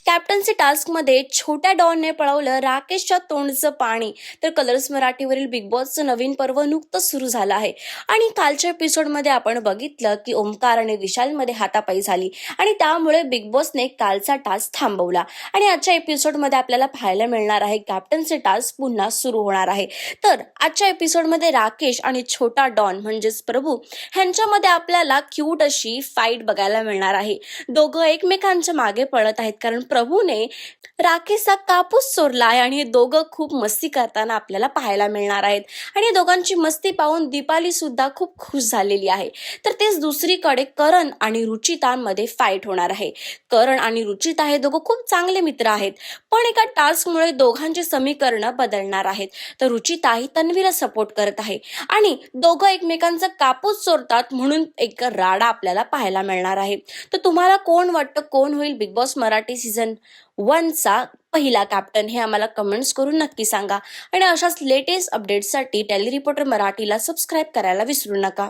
Captaincy टास्कमध्ये छोट्या डॉनने पळवलं राकेशच्या तोंडचं पाणी. तर कलर्स मराठीवरील बिग बॉसचं नवीन पर्व नुकतंच सुरू झालं आहे आणि कालच्या एपिसोडमध्ये आपण बघितलं की ओमकार आणि विशालमध्ये हातापाई झाली आणि त्यामुळे बिग बॉसने कालचा टास्क थांबवला आणि आजच्या एपिसोडमध्ये आपल्याला पाहायला मिळणार आहे कॅप्टन्सी टास्क पुन्हा सुरू होणार आहे. तर आजच्या एपिसोडमध्ये राकेश आणि छोटा डॉन म्हणजेच प्रभू ह्यांच्यामध्ये आपल्याला क्यूट अशी फाईट बघायला मिळणार आहे. दोघं एकमेकांच्या मागे पळत आहेत कारण प्रभूने राकेशचा कापूस चोरला आहे आणि हे दोघं खूप मस्ती करताना आपल्याला पाहायला मिळणार आहेत आणि दोघांची मस्ती पाहून दीपाली सुद्धा खूप खुश झालेली आहे. तर तेच दुसरीकडे करण आणि रुचितांमध्ये फाईट होणार आहे. करण आणि रुचिता हे दोघं खूप चांगले मित्र आहेत, पण एका टास्कमुळे दोघांची समीकरणं बदलणार आहेत. तर रुचिता ही तन्वीला सपोर्ट करत आहे आणि दोघं एकमेकांचा कापूस चोरतात म्हणून एक राडा आपल्याला पाहायला मिळणार आहे. तर तुम्हाला कोण वाटतं कोण होईल बिग बॉस मराठी सीझन 1चा पहिला कॅप्टन हे आम्हाला कमेंट्स करून नक्की सांगा आणि अशाच लेटेस्ट अपडेट्ससाठी टेली रिपोर्टर मराठीला सबस्क्राईब करायला विसरू नका.